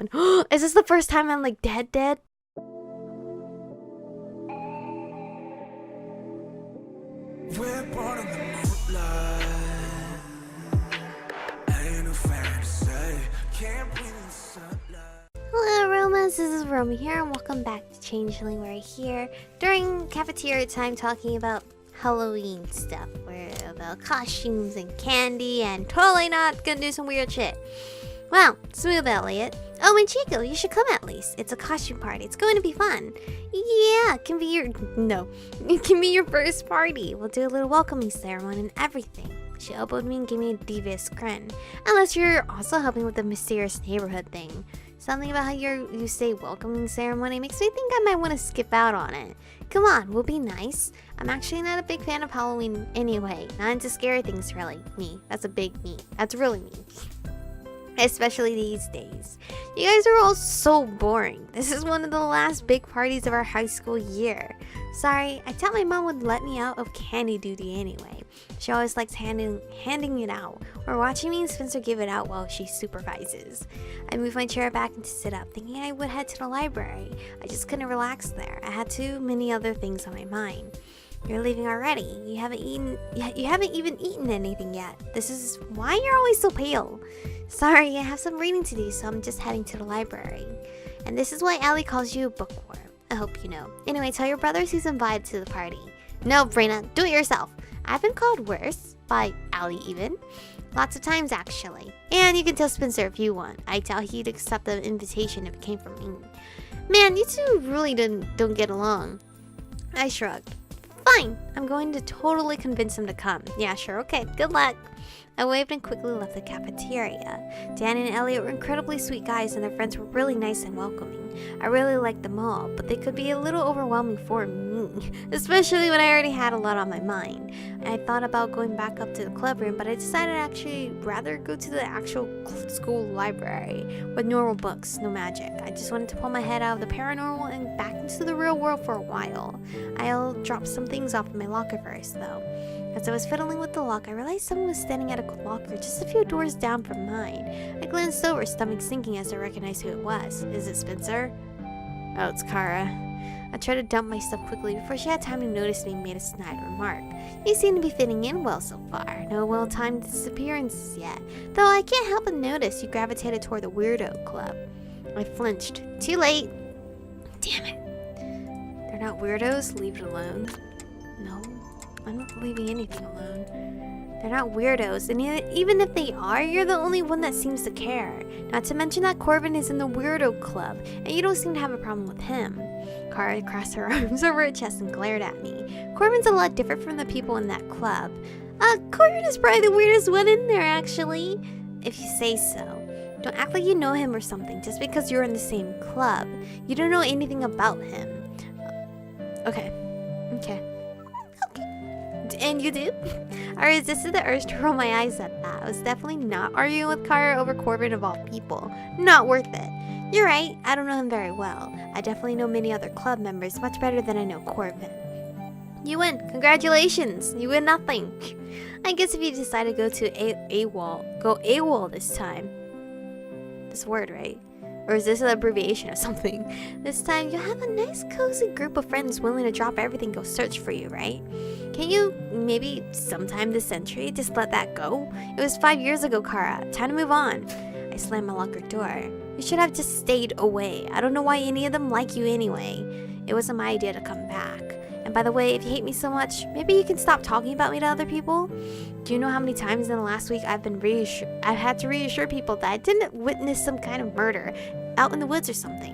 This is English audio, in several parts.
Is this the first time I'm like dead? We're born in the moonlight. Ain't no fantasy. Can't breathe in the sunlight. Hello, Aromas. This is Aromie here, and welcome back to Changeling. We're here during cafeteria time talking about Halloween stuff. We're about costumes and candy, and totally not gonna do some weird shit. Well, smooth, Elliot. Oh, and Chico, you should come at least. It's a costume party. It's going to be fun. Yeah, it can be your... No. It can be your first party. We'll do a little welcoming ceremony and everything. She elbowed me and gave me a devious grin. Unless you're also helping with the mysterious neighborhood thing. Something about how you say welcoming ceremony makes me think I might want to skip out on it. Come on, we'll be nice. I'm actually not a big fan of Halloween anyway. Not into scary things, really. Me. That's a big me. That's really me. Especially these days. You guys are all so boring. This is one of the last big parties of our high school year. Sorry, I thought my mom would let me out of candy duty anyway. She always likes handing it out, or watching me and Spencer give it out while she supervises. I moved my chair back and to sit up, thinking I would head to the library. I just couldn't relax there. I had too many other things on my mind. You're leaving already. You haven't even eaten anything yet. This is why you're always so pale. Sorry, I have some reading to do, so I'm just heading to the library. And this is why Allie calls you a bookworm. I hope you know. Anyway, tell your brothers he's invited to the party. No, Brina, do it yourself. I've been called worse, by Allie even. Lots of times, actually. And you can tell Spencer if you want. I doubt he'd accept the invitation if it came from me. Man, you two really don't get along. I shrugged. Fine, I'm going to totally convince him to come. Yeah, sure, okay, good luck. I waved and quickly left the cafeteria. Dan and Elliot were incredibly sweet guys, and their friends were really nice and welcoming. I really liked them all, but they could be a little overwhelming for me, especially when I already had a lot on my mind. I thought about going back up to the club room, but I decided I'd actually rather go to the actual school library with normal books, no magic. I just wanted to pull my head out of the paranormal and back into the real world for a while. I'll drop some things off in my locker first, though. As I was fiddling with the lock, I realized someone was standing at a locker just a few doors down from mine. I glanced over, stomach sinking as I recognized who it was. Is it Spencer? Oh, it's Kara. I tried to dump my stuff quickly before she had time to notice me and made a snide remark. You seem to be fitting in well so far. No well-timed disappearances yet. Though I can't help but notice you gravitated toward the Weirdo Club. I flinched. Too late. Damn it. They're not weirdos. Leave it alone. No. I'm not leaving anything alone. They're not weirdos, and even if they are, you're the only one that seems to care. Not to mention that Corvin is in the Weirdo Club, and you don't seem to have a problem with him. Kara crossed her arms over her chest and glared at me. Corvin's a lot different from the people in that club. Corvin is probably the weirdest one in there, actually. If you say so. Don't act like you know him or something, just because you're in the same club. You don't know anything about him. Okay. And you do? I resisted the urge to roll my eyes at that. I was definitely not arguing with Kara over Corvin of all people. Not worth it. You're right, I don't know him very well. I definitely know many other club members much better than I know Corvin. You win. Congratulations. You win nothing. I guess if you decide to go to go AWOL this time. This word, right? Or is this an abbreviation of something? This time, you'll have a nice cozy group of friends willing to drop everything and go search for you, right? Can you, maybe sometime this century, just let that go? It was 5 years ago, Kara. Time to move on. I slammed my locker door. You should have just stayed away. I don't know why any of them like you anyway. It wasn't my idea to come back. And by the way, if you hate me so much, maybe you can stop talking about me to other people? Do you know how many times in the last week I've had to reassure people that I didn't witness some kind of murder out in the woods or something?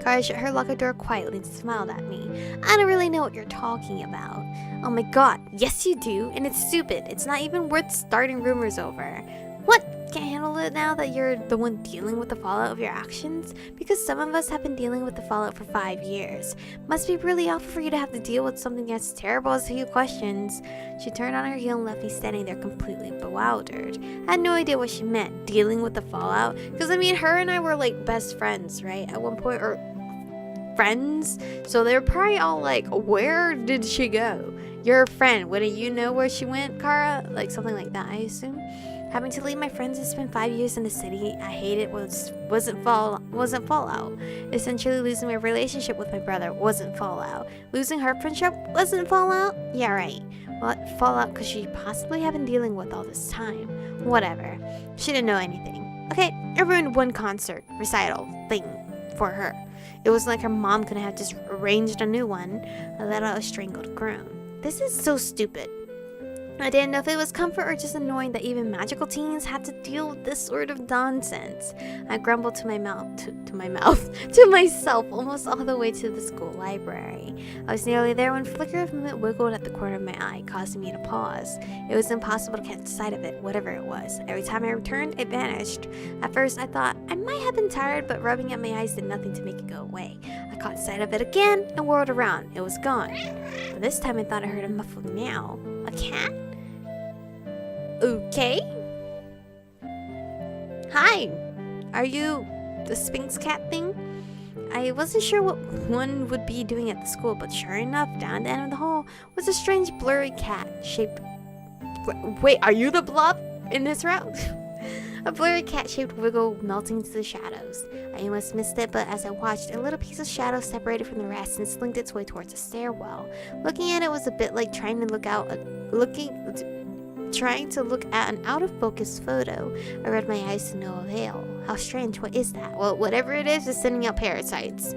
Kara shut her locker door quietly and smiled at me. I don't really know what you're talking about. Oh my god, yes you do, and it's stupid. It's not even worth starting rumors over. What? Can't handle it now that you're the one dealing with the fallout of your actions? Because some of us have been dealing with the fallout for 5 years. Must be really awful for you to have to deal with something as terrible as a few questions. She turned on her heel and left me standing there completely bewildered. I had no idea what she meant, dealing with the fallout. Because I mean, her and I were like best friends, right? At one point, or friends. So they're probably all like, where did she go? You're a friend. Wouldn't you know where she went, Kara? Like something like that, I assume. Having to leave my friends and spend 5 years in the city I hated wasn't fallout. Essentially, losing my relationship with my brother wasn't fallout. Losing her friendship wasn't fallout? Yeah, right. Well, fallout because she possibly had been dealing with all this time. Whatever. She didn't know anything. Okay, I ruined one concert, recital, thing for her. It was like her mom couldn't have just arranged a new one. I let out a strangled groan. This is so stupid. I didn't know if it was comfort or just annoying that even magical teens had to deal with this sort of nonsense. I grumbled to myself, almost all the way to the school library. I was nearly there when a flicker of movement wiggled at the corner of my eye, causing me to pause. It was impossible to catch sight of it, whatever it was. Every time I returned, it vanished. At first, I thought I might have been tired, but rubbing at my eyes did nothing to make it go away. I caught sight of it again and whirled around. It was gone. But this time, I thought I heard a muffled meow. A cat? Okay. Hi. Are you the Sphinx cat thing? I wasn't sure what one would be doing at the school, but sure enough, down the end of the hall was a strange blurry cat shaped... Wait, are you the blob in this route? A blurry cat-shaped wiggle melting into the shadows. I almost missed it, but as I watched, a little piece of shadow separated from the rest and slinked its way towards a stairwell. Looking at it was a bit like trying to look at an out-of-focus photo. I rubbed my eyes to no avail. How strange, what is that? Well, whatever it is sending out parasites.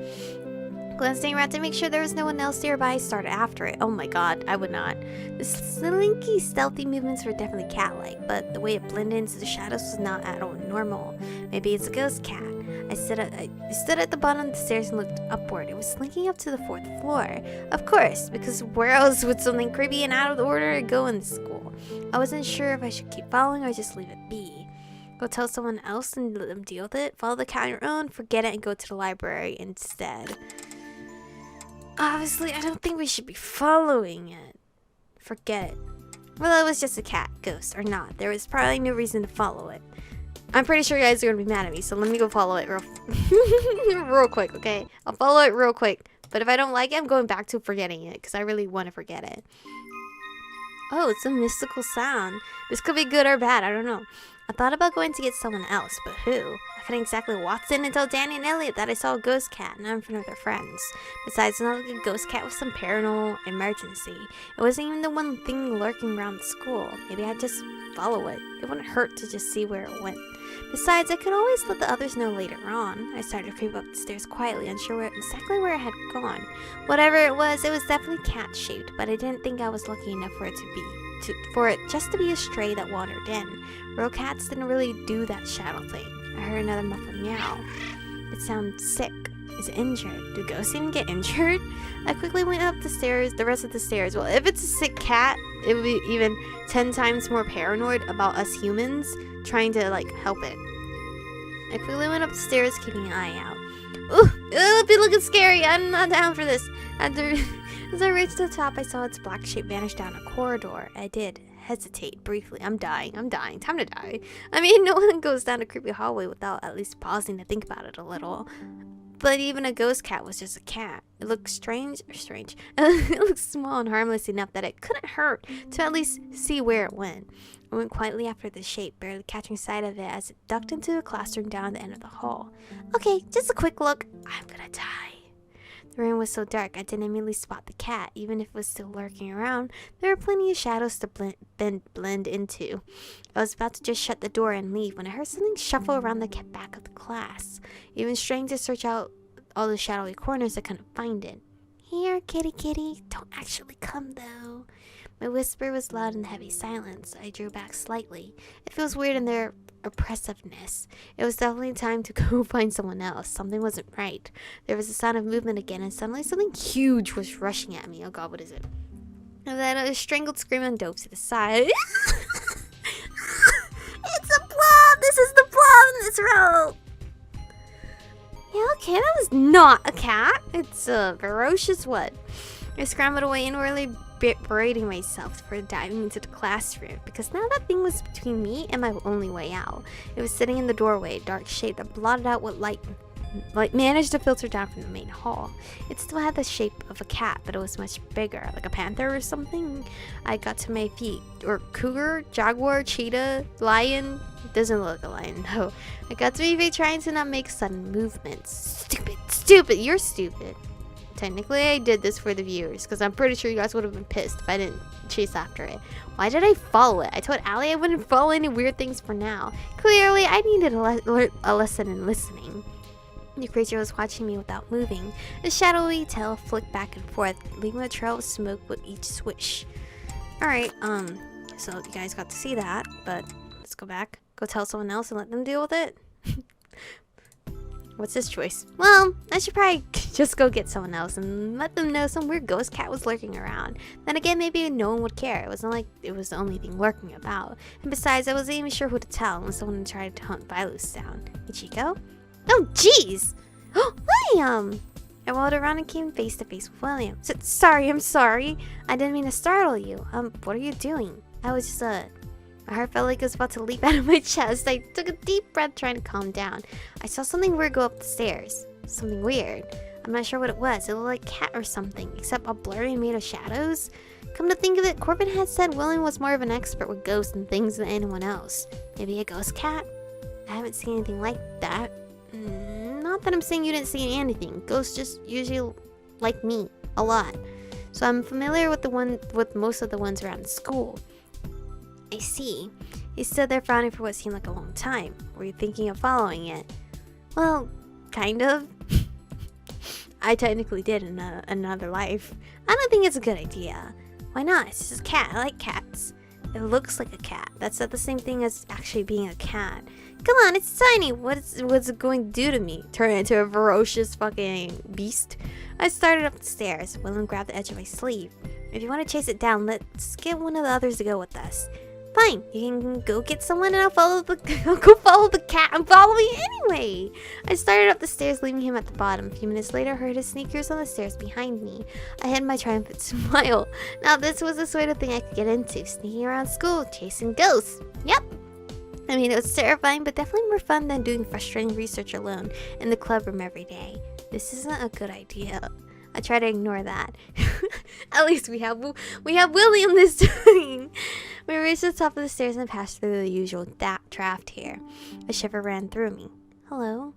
Glancing around to make sure there was no one else nearby, I started after it. Oh my god, I would not. The slinky, stealthy movements were definitely cat-like, but the way it blended into the shadows was not at all normal. Maybe it's a ghost cat. I stood at the bottom of the stairs and looked upward. It was slinking up to the 4th floor. Of course, because where else would something creepy and out of the order go in this school? I wasn't sure if I should keep following or just leave it be. Go tell someone else and let them deal with it. Follow the cat on your own, forget it, and go to the library instead. Obviously, I don't think we should be following it. Forget it. Well, it was just a cat, ghost or not. There was probably no reason to follow it. I'm pretty sure you guys are gonna be mad at me, so let me go follow it real quick, okay? I'll follow it real quick. But if I don't like it, I'm going back to forgetting it, because I really want to forget it. Oh, it's a mystical sound. This could be good or bad, I don't know. I thought about going to get someone else, but who? I couldn't exactly waltz in and tell Danny and Elliot that I saw a ghost cat, not in front of their friends. Besides, not like a ghost cat with some paranormal emergency. It wasn't even the one thing lurking around the school. Maybe I'd just follow it. It wouldn't hurt to just see where it went. Besides, I could always let the others know later on. I started to creep up the stairs quietly, unsure exactly where it had gone. Whatever it was definitely cat-shaped, but I didn't think I was lucky enough for it just to be a stray that wandered in. Real cats didn't really do that shadow thing. I heard another muffled meow. It sounded sick. Is it injured? Do ghosts even get injured? I quickly went up the stairs, the rest of the stairs. Well, if it's a sick cat, it would be even 10 times more paranoid about us humans trying to, like, help it. I quickly went up the stairs, keeping an eye out. Ooh, it'd be looking scary. I'm not down for this. As I reached the top, I saw its black shape vanish down a corridor. I did hesitate briefly. I'm dying. Time to die. I mean, no one goes down a creepy hallway without at least pausing to think about it a little. But even a ghost cat was just a cat. It looked strange. It looked small and harmless enough that it couldn't hurt to at least see where it went. I went quietly after the shape, barely catching sight of it as it ducked into the classroom down the end of the hall. Okay, just a quick look. I'm gonna die. The room was so dark, I didn't immediately spot the cat. Even if it was still lurking around, there were plenty of shadows to blend into. I was about to just shut the door and leave when I heard something shuffle around the back of the class. Even trying to search out all the shadowy corners, I couldn't find it. Here, kitty kitty. Don't actually come, though. My whisper was loud in the heavy silence. I drew back slightly. It feels weird in their oppressiveness. It was definitely time to go find someone else. Something wasn't right. There was a sound of movement again, and suddenly something huge was rushing at me. Oh god, what is it? And then a strangled scream and dove to the side. It's a blob! This is the blob in this row! Yeah, okay, that was not a cat. It's a ferocious what? I scrambled away inwardly, berating myself for diving into the classroom, because now that thing was between me and my only way out. It was sitting in the doorway, dark shade that blotted out what light managed to filter down from the main hall. It still had the shape of a cat, but it was much bigger, like a panther or something. I got to my feet. Or cougar, jaguar, cheetah, lion. It doesn't look like a lion though. I got to my feet trying to not make sudden movements. Stupid, you're stupid. Technically, I did this for the viewers, because I'm pretty sure you guys would have been pissed if I didn't chase after it. Why did I follow it? I told Allie I wouldn't follow any weird things for now. Clearly, I needed a lesson in listening. The creature was watching me without moving. The shadowy tail flicked back and forth, leaving a trail of smoke with each swish. Alright, so you guys got to see that, but let's go back. Go tell someone else and let them deal with it. What's his choice? Well, I should probably just go get someone else and let them know some weird ghost cat was lurking around. Then again, maybe no one would care. It wasn't like it was the only thing lurking about. And besides, I wasn't even sure who to tell unless someone tried to hunt Vilus down. Ichiko? Oh, jeez! Oh, William! I rolled around and came face to face with William. Sorry, I'm sorry. I didn't mean to startle you. What are you doing? I was just, my heart felt like it was about to leap out of my chest. I took a deep breath trying to calm down. I saw something weird go up the stairs. Something weird. I'm not sure what it was. It looked like a cat or something, except all blurry and made of shadows. Come to think of it, Corvin had said William was more of an expert with ghosts and things than anyone else. Maybe a ghost cat? I haven't seen anything like that. Not that I'm saying you didn't see anything. Ghosts just usually like me a lot. So I'm familiar with most of the ones around the school. I see. He stood there frowning for what seemed like a long time. Were you thinking of following it? Well, kind of. I technically did in another life. I don't think it's a good idea. Why not? It's just a cat. I like cats. It looks like a cat. That's not the same thing as actually being a cat. Come on, it's tiny. What's it going to do to me? Turn it into a ferocious fucking beast? I started up the stairs. William grabbed the edge of my sleeve. If you want to chase it down, let's get one of the others to go with us. Fine, you can go get someone and I'll go follow the cat and follow me anyway. I started up the stairs, leaving him at the bottom. A few minutes later, I heard his sneakers on the stairs behind me. I had my triumphant smile. Now this was the sort of thing I could get into, sneaking around school, chasing ghosts. Yep. I mean, it was terrifying, but definitely more fun than doing frustrating research alone in the club room every day. This isn't a good idea. I try to ignore that. At least we have William this time. We reached the top of the stairs and passed through the usual draft here. A shiver ran through me. Hello?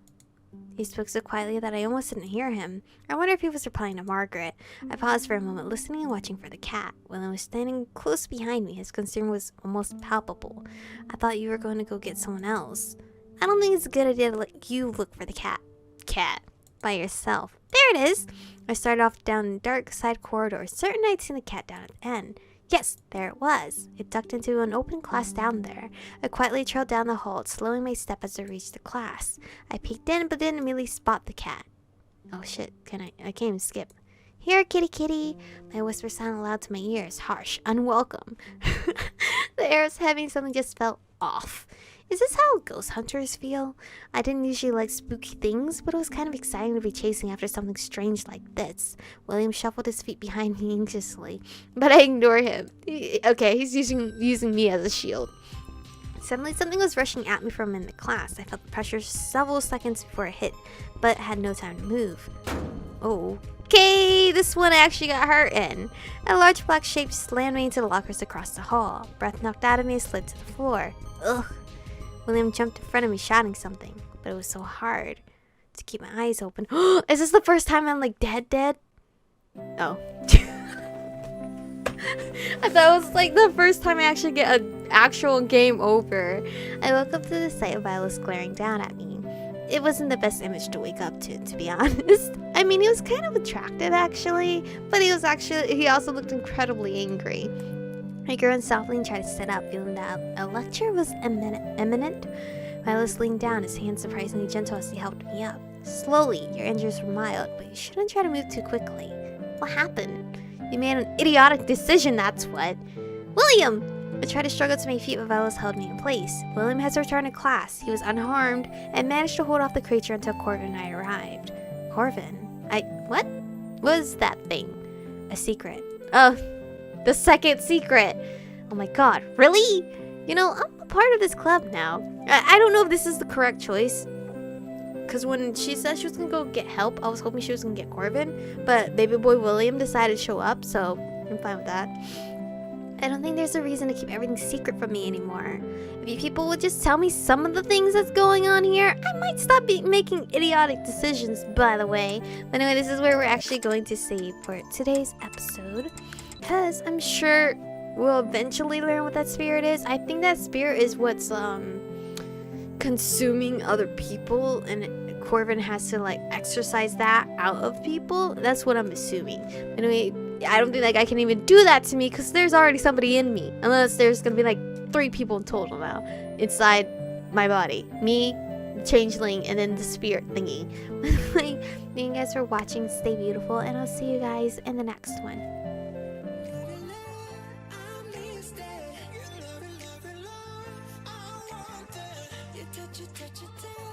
He spoke so quietly that I almost didn't hear him. I wonder if he was replying to Margaret. I paused for a moment, listening and watching for the cat. William was standing close behind me. His concern was almost palpable. I thought you were going to go get someone else. I don't think it's a good idea to let you look for the cat. By yourself. There it is! I started off down a dark side corridor, certain I'd seen the cat down at the end. Yes, there it was. It ducked into an open class down there. I quietly trailed down the hall, slowing my step as I reached the class. I peeked in, but didn't immediately spot the cat. Oh shit, I can't even skip. Here, kitty kitty. My whisper sounded loud to my ears, harsh, unwelcome. The air was heavy and something just felt off. Is this how ghost hunters feel? I didn't usually like spooky things, but it was kind of exciting to be chasing after something strange like this. William shuffled his feet behind me anxiously, but I ignored him. Okay, he's using me as a shield. Suddenly, something was rushing at me from in the class. I felt the pressure several seconds before it hit, but had no time to move. Oh. Okay, this one I actually got hurt in. A large black shape slammed me into the lockers across the hall. Breath knocked out of me, I slid to the floor. Ugh. William jumped in front of me shouting something, but it was so hard to keep my eyes open. Is this the first time I'm like dead? Oh. I thought it was like the first time I actually get an actual game over. I woke up to the sight of Vilus glaring down at me. It wasn't the best image to wake up to be honest. I mean, he was kind of attractive actually, but he also looked incredibly angry. I groaned softly and tried to sit up, feeling that a lecture was imminent. Vilus leaned down, his hand surprisingly gentle as he helped me up. Slowly, your injuries were mild, but you shouldn't try to move too quickly. What happened? You made an idiotic decision, that's what. William! I tried to struggle to my feet, but Vilus held me in place. William has returned to class. He was unharmed and managed to hold off the creature until Corvin and I arrived. Corvin? What? What was that thing? A secret. Oh, the second secret. Oh my god, really? You know, I'm a part of this club now. I don't know if this is the correct choice. because when she said she was gonna go get help, I was hoping she was gonna get Corvin, but baby boy William decided to show up, so I'm fine with that. I don't think there's a reason to keep everything secret from me anymore. If you people would just tell me some of the things that's going on here, I might stop making idiotic decisions, by the way. But anyway, this is where we're actually going to save for today's episode, because I'm sure we'll eventually learn what that spirit is. I think that spirit is what's consuming other people, and Corvin has to like exercise that out of people. That's what I'm assuming. Anyway, I don't think that guy can even do that to me because there's already somebody in me. Unless there's gonna be like 3 people in total now inside my body. Me, the changeling, and then the spirit thingy. Thank you guys for watching. Stay beautiful, and I'll see you guys in the next one. touch it, touch it, touch it.